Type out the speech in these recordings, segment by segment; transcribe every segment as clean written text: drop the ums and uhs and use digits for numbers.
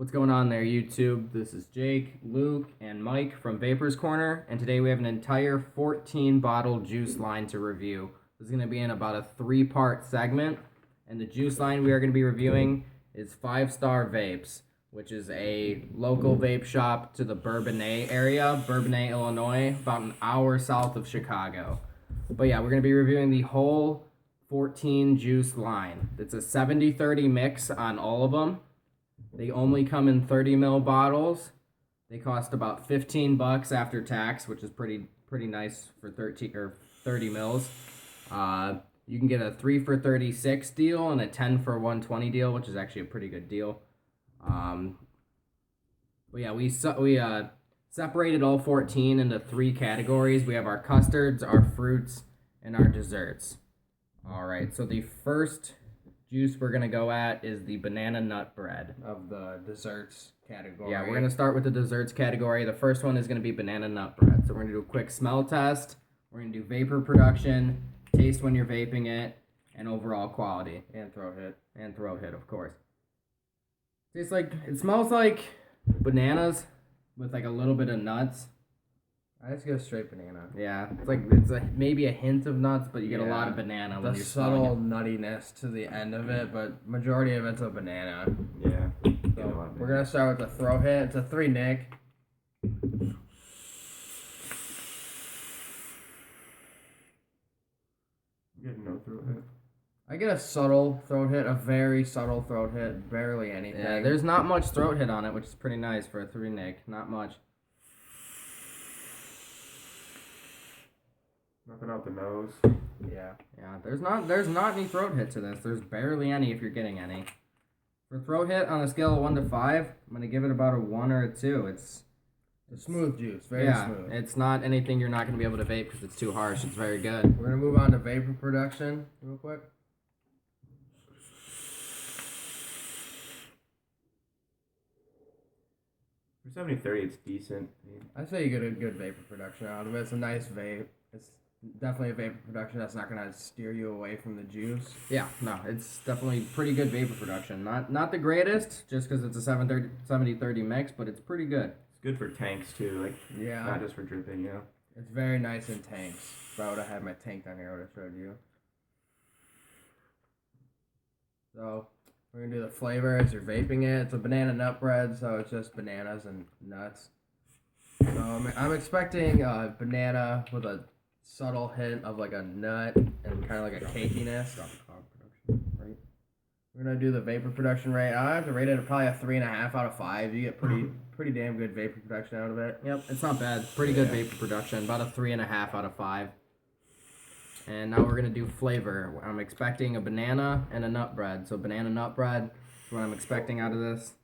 What's going on there, YouTube? This is Jake, Luke, and Mike from Vapors Corner, and today we have an entire 14-bottle juice line to review. This is going to be in about a 3-part segment, and the juice line we are going to be reviewing is 5-Star Vapes, which is a local vape shop to the Bourbonnais area, Bourbonnais, Illinois, about an hour south of Chicago. But yeah, we're going to be reviewing the whole 14 juice line. It's a 70-30 mix on all of them. They only come in 30 ml bottles. They cost about $15 after tax, which is pretty nice for 30 mils. You can get a 3 for $36 deal and a 10 for $120 deal, which is actually a pretty good deal. But yeah, we separated all 14 into 3 categories. We have our custards, our fruits, and our desserts. All right, so the first juice we're gonna go at is the banana nut bread of the desserts category. Yeah, we're gonna start with the desserts category. The first one is gonna be banana nut bread. So we're gonna do a quick smell test. We're gonna do vapor production, taste when you're vaping it, and overall quality. And throat hit. And throat hit, of course. It smells like bananas with like a little bit of nuts. I just go straight banana. Yeah, maybe a hint of nuts, but you get a lot of banana when you're smelling it. The subtle nuttiness to the end of it, but majority of it's a banana. Yeah. So we're gonna start with the throat hit. It's a 3 Nick. You get no throat hit. I get a subtle throat hit, a very subtle throat hit, barely anything. Yeah, there's not much throat hit on it, which is pretty nice for a 3 Nick. Not much. Nothing out the nose. Yeah. Yeah, there's not any throat hit to this. There's barely any if you're getting any. For throat hit on a scale of 1 to 5, I'm gonna give it about a 1 or a 2. It's a smooth juice, very smooth. It's not anything you're not gonna be able to vape because it's too harsh. It's very good. We're gonna move on to vapor production real quick. For 70-30, it's decent. I say you get a good vapor production out of it. It's a nice vape. It's definitely a vapor production that's not gonna steer you away from the juice. Yeah, no, it's definitely pretty good vapor production. Not the greatest, just because it's a 70-30 mix, but it's pretty good. It's good for tanks too, not just for dripping, It's very nice in tanks. If I would have had my tank down here, I would have showed you. So we're gonna do the flavor as you're vaping it. It's a banana nut bread, so it's just bananas and nuts. So I'm expecting banana with a subtle hint of like a nut and kind of like a cakiness. Right. We're gonna do the vapor production rate. I have to rate it at probably a 3.5 out of 5. You get pretty damn good vapor production out of it. Yep, it's not bad. Pretty good vapor production. About a 3.5 out of 5. And now we're gonna do flavor. I'm expecting a banana and a nut bread. So banana nut bread is what I'm expecting out of this.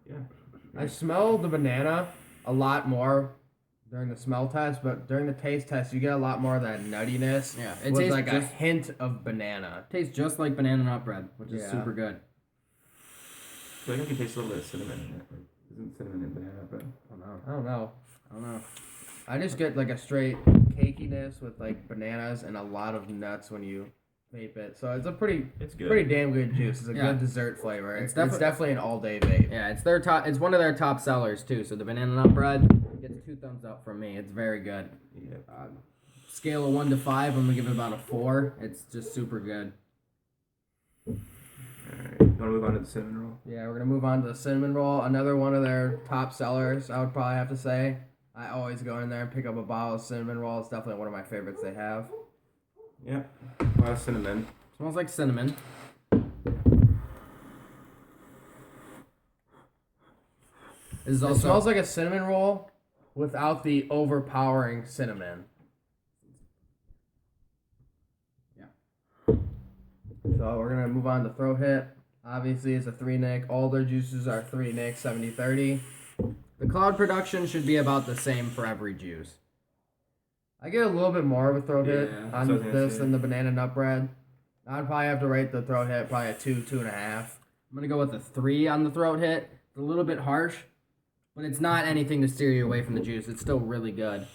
Yeah. I smell the banana a lot more during the smell test, but during the taste test, you get a lot more of that nuttiness. Yeah, it tastes like a hint of banana. It tastes just like banana nut bread, which is super good. So I think you taste a little bit of cinnamon in it. Isn't cinnamon in banana bread? I don't know. I just get like a straight cakiness with like bananas and a lot of nuts when you vape it. So it's pretty damn good juice. It's a good dessert flavor. It's definitely an all-day vape. Yeah, it's one of their top sellers too. So the banana nut bread gets 2 thumbs up from me. It's very good. Yeah. Scale of 1 to 5, I'm gonna give it about a 4. It's just super good. Alright, you wanna move on to the cinnamon roll? Yeah, we're gonna move on to the cinnamon roll. Another one of their top sellers, I would probably have to say. I always go in there and pick up a bottle of cinnamon roll. It's definitely one of my favorites they have. Yeah. A lot of cinnamon. Smells like cinnamon. It smells like a cinnamon roll without the overpowering cinnamon. Yeah. So we're going to move on to throat hit. Obviously, it's a 3 Nick. All their juices are 3 Nick, 70-30. The cloud production should be about the same for every juice. I get a little bit more of a throat hit on this than the banana nut bread. I'd probably have to rate the throat hit probably a 2, 2.5. I'm going to go with a 3 on the throat hit. It's a little bit harsh, but it's not anything to steer you away from the juice. It's still really good.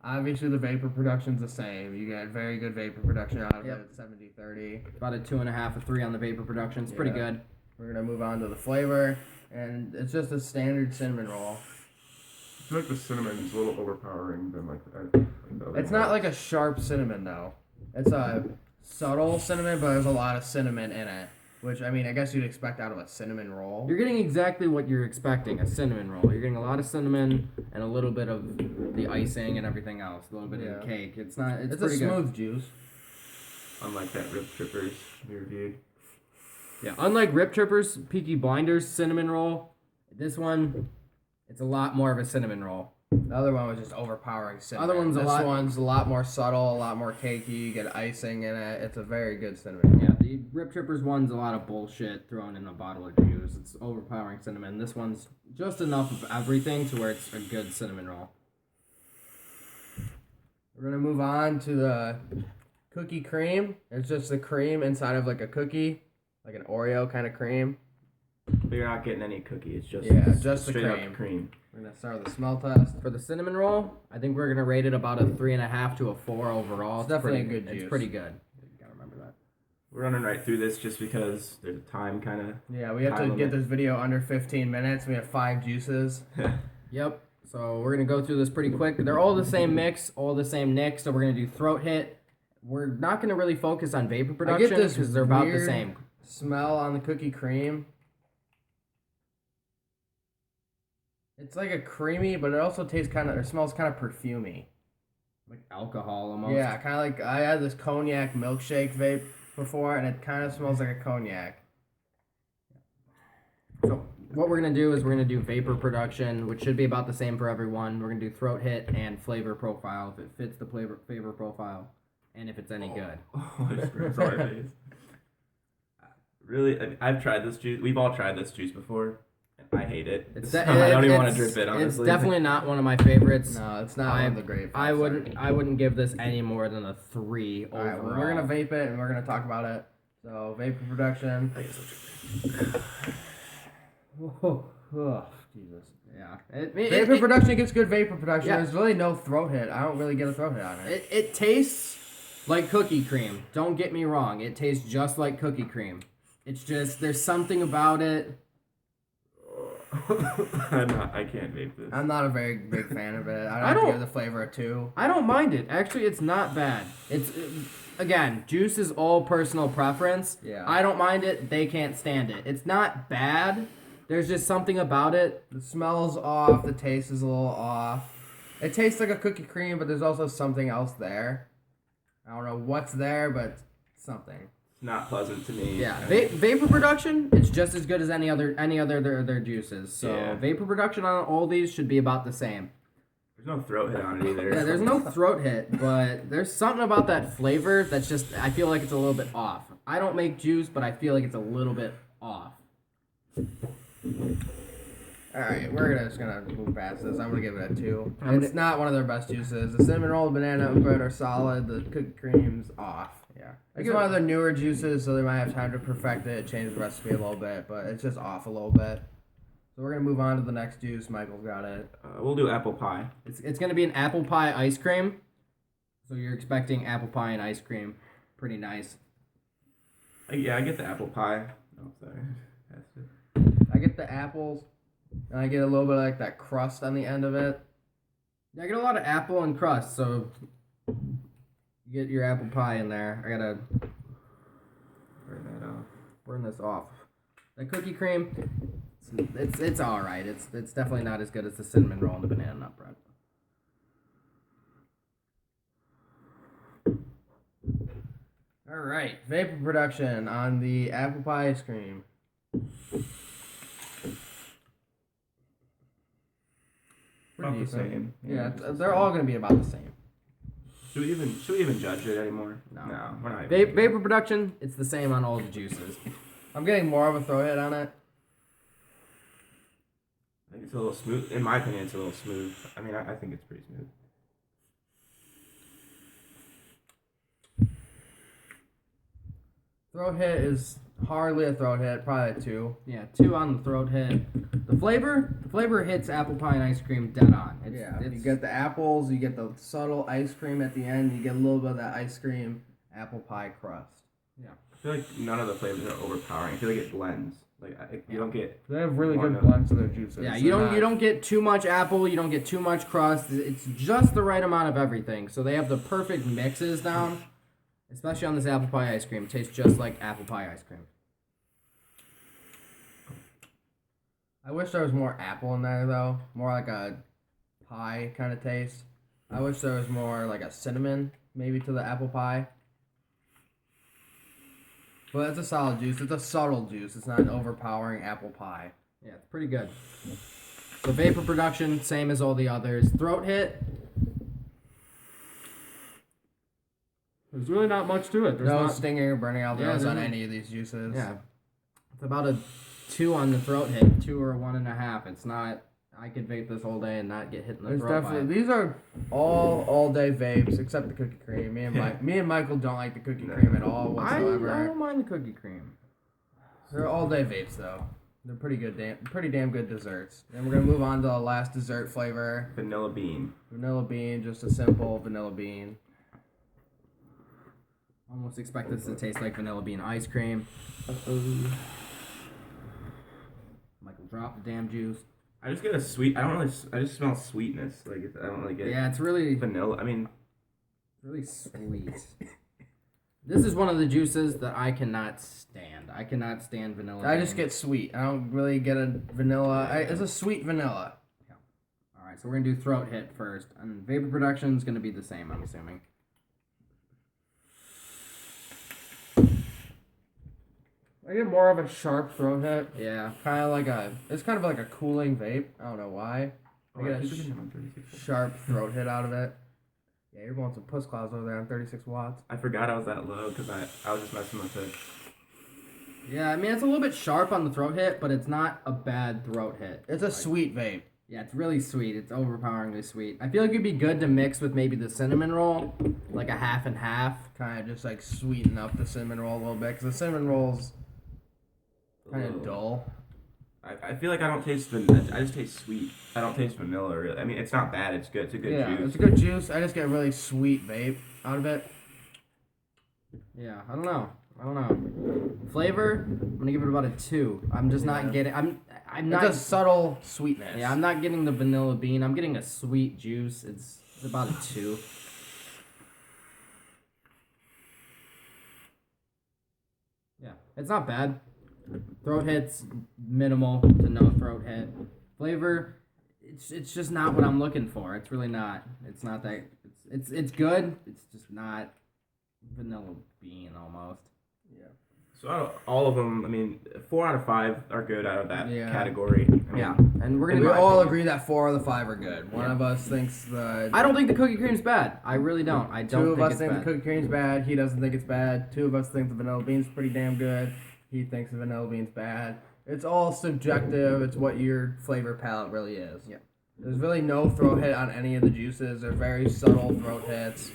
Obviously, the vapor production's the same. You get very good vapor production out of Yep. it. 70-30. About a 2.5, a 3 on the vapor production. It's pretty Yeah. good. We're gonna move on to the flavor, and it's just a standard cinnamon roll. I feel like the cinnamon is a little overpowering than like the other It's not ones. like a sharp cinnamon though. It's a subtle cinnamon, but there's a lot of cinnamon in it. Which, I mean, I guess you'd expect out of a cinnamon roll. You're getting exactly what you're expecting, a cinnamon roll. You're getting a lot of cinnamon and a little bit of the icing and everything else, a little bit of the cake. It's It's a pretty smooth juice. Unlike that Rip Trippers we reviewed. good. Yeah, unlike Rip Trippers, Peaky Blinders cinnamon roll, this one, it's a lot more of a cinnamon roll. The other one was just overpowering cinnamon. Other This one's one's a lot more subtle, a lot more cakey. You get icing in it. It's a very good cinnamon roll. Yeah, the Rip Trippers one's a lot of bullshit thrown in a bottle of juice. It's overpowering cinnamon. This one's just enough of everything to where it's a good cinnamon roll. We're gonna move on to the cookie cream. It's just the cream inside of like a cookie, like an Oreo kind of cream. But you're not getting any cookie. It's just just the straight cream. up cream. We're gonna start with the smell test. For the cinnamon roll, I think we're gonna rate it about a 3.5 to a 4 overall. It's definitely pretty a good It's juice. pretty good. You gotta remember that. We're running right through this just because there's a time kind of. Yeah, we have to Time get limit. this video under 15 minutes. We have 5 juices. Yep. So we're gonna go through this pretty quick. They're all the same mix, all the same nick. So we're gonna do throat hit. We're not gonna really focus on vapor production this because they're about the weird same. Smell on the cookie cream. It's like a creamy, but it also tastes kind of, or smells kind of perfumey. Like alcohol almost. Yeah, kind of like I had this cognac milkshake vape before, and it kind of smells like a cognac. So what we're gonna do is we're gonna do vapor production, which should be about the same for everyone. We're gonna do throat hit and flavor profile if it fits the flavor profile, and if it's any good. Oh, I just ripped my face. Really, I've tried this juice. We've all tried this juice before. I hate it. I don't even want to drip it. Honestly, It's definitely not one of my favorites. No, it's not one of the great. I wouldn't give this any more than a 3 All overall. right, well, we're gonna vape it and we're gonna talk about it. So vapor production. I guess I'll drip it. Oh, Jesus. Yeah. Vapor production gets good vapor production. Yeah. There's really no throat hit. I don't really get a throat hit on it. It tastes like cookie cream. Don't get me wrong. It tastes just like cookie cream. It's just there's something about it. I can't vape this. I'm not a very big fan of it. I I'd don't- give the flavor a 2. I don't mind it. Actually, it's not bad. Again, juice is all personal preference. Yeah. I don't mind it. They can't stand it. It's not bad. There's just something about it. The smell's off. The taste is a little off. It tastes like a cookie cream, but there's also something else there. I don't know what's there, but something. It's not pleasant to me. Yeah, vapor production. It's just as good as any other their juices. So Yeah. vapor production on all these should be about the same. There's no throat hit on it either. Yeah, there's no throat hit, but there's something about that flavor that's just I feel like it's a little bit off. I don't make juice, but I feel like it's a little bit off. Alright, we're just gonna move past this. I'm gonna give it a 2. I'm It's not one of their best juices. The cinnamon roll, banana, and bread are solid. The cookie cream's off. Yeah. It's one of their newer juices, so they might have time to perfect it, change the recipe a little bit, but it's just off a little bit. So we're gonna move on to the next juice. Michael's got it. We'll do apple pie. It's gonna be an apple pie ice cream. So you're expecting apple pie and ice cream. Pretty nice. Yeah, I get the apple pie. Oh, sorry. That's it. I get the apples, and I get a little bit of like that crust on the end of it. I get a lot of apple and crust, so you get your apple pie in there. I gotta Burn that off. burn this off. The cookie cream, it's all right. It's definitely not as good as the cinnamon roll and the banana nut bread. All right, vapor production on the apple pie ice cream. About the decent. same. Yeah, it's the they're same. all gonna be about the same. Should we even judge it anymore? No. we're not. Even Vapor production, it's the same on all the juices. I'm getting more of a throw hit on it. I think it's a little smooth. In my opinion, it's a little smooth. I mean, I think it's pretty smooth. Throw hit is Hardly a throat hit, probably a 2. Yeah, 2 on the throat hit. The flavor hits apple pie and ice cream dead on. You get the apples, you get the subtle ice cream at the end, you get a little bit of that ice cream apple pie crust. Yeah. I feel like none of the flavors are overpowering. I feel like it blends. Like you don't get. They have really good blends of their juices. Yeah, you don't get too much apple, you don't get too much crust. It's just the right amount of everything. So they have the perfect mixes down, especially on this apple pie ice cream. It tastes just like apple pie ice cream. I wish there was more apple in there though, more like a pie kind of taste. I wish there was more like a cinnamon maybe to the apple pie. But it's a solid juice. It's a subtle juice. It's not an overpowering apple pie. Yeah, it's pretty good. So vapor production, same as all the others. Throat hit. There's really not much to it. There's no not stinging or burning alveolus on no- any of these juices. Yeah, it's about a 2 on the throat hit, 2 or 1.5. It's not. I could vape this whole day and not get hit in the There's throat. definitely these are all day vapes except the cookie cream. Me and Michael don't like the cookie cream at all I whatsoever. don't mind the cookie cream. They're all day vapes though. They're pretty damn good desserts. And we're gonna move on to the last dessert flavor. Vanilla bean. Vanilla bean, just a simple vanilla bean. Almost expect this to taste like vanilla bean ice cream. Michael dropped the damn juice. I just get a sweet. I just smell sweetness. I don't really get. Yeah, it's really vanilla. I mean, really sweet. This is one of the juices that I cannot stand. I cannot stand vanilla. I just get sweet. I don't really get a vanilla. It's a sweet vanilla. Yeah. All right, so we're gonna do throat hit first, and vapor production is gonna be the same. I'm assuming. I get more of a sharp throat hit. Yeah. It's kind of like a cooling vape. I don't know why. I get a sharp throat hit out of it. Yeah, you're blowing some puss clouds over there on 36 watts. I forgot I was that low because I was just messing with it. Yeah, I mean it's a little bit sharp on the throat hit, but it's not a bad throat hit. It's a sweet vape. Yeah, it's really sweet. It's overpoweringly sweet. I feel like it'd be good to mix with maybe the cinnamon roll, like a half and half. Kind of just like sweeten up the cinnamon roll a little bit because the cinnamon roll's kind of dull. I feel like I don't taste vanilla. I just taste sweet. I don't taste vanilla really. I mean, it's not bad. It's good. It's a good juice. It's a good juice. I just get a really sweet vape out of it. Yeah, I don't know. Flavor, I'm gonna give it about a 2. I'm just not getting. I'm not. It's a subtle sweetness. Yeah, I'm not getting the vanilla bean. I'm getting a sweet juice. It's about a 2. Yeah, it's not bad. Throat hits minimal to no throat hit. Flavor, it's just not what I'm looking for. It's really not. It's not that. It's good. It's just not vanilla bean almost. Yeah. So out of all of them, I mean, 4 out of 5 are good out of that Yeah. category. I mean, Yeah, and we're gonna. We all agree that 4 of the 5 are good. One of us thinks I don't think the cookie cream's bad. I really don't. I don't. Two of think us it's think bad. the cookie cream's bad. He doesn't think it's bad. 2 of us think the vanilla bean's pretty damn good. He thinks the vanilla bean's bad. It's all subjective. It's what your flavor palette really is. Yeah. There's really no throat hit on any of the juices. They're very subtle throat hits.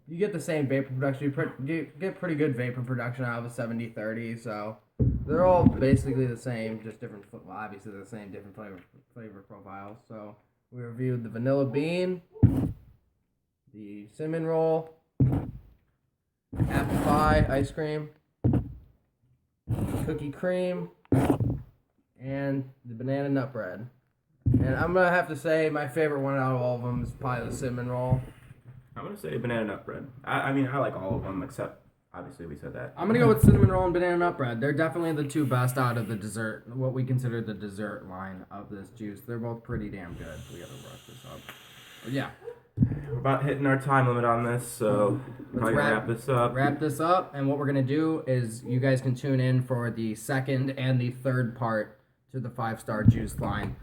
You get the same vapor production. You get pretty good vapor production out of a 70-30. So they're all basically the same, just different. Well, obviously they're the same, different flavor profiles. So we reviewed the vanilla bean, the cinnamon roll, apple pie ice cream, cookie cream, and the banana nut bread. And I'm gonna have to say my favorite one out of all of them is probably the cinnamon roll. I'm gonna say banana nut bread. I mean, I like all of them except obviously we said that. I'm gonna go with cinnamon roll and banana nut bread. They're definitely the 2 best out of the dessert, what we consider the dessert line of this juice. They're both pretty damn good. We gotta rush this up. But yeah. We're about hitting our time limit on this, so probably gonna wrap this up. Wrap this up, and what we're gonna do is you guys can tune in for the second and the third part to the 5-star juice line.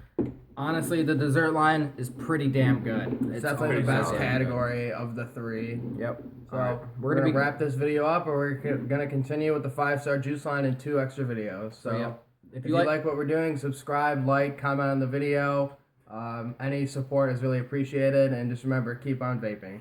Honestly, the dessert line is pretty damn good. It's definitely the best solid. category of the 3. Yep. So Alright, we're gonna wrap this video up, or we're gonna continue with the 5-star juice line and 2 extra videos. So yeah. if you like what we're doing, subscribe, like, comment on the video. Any support is really appreciated, and just remember, keep on vaping.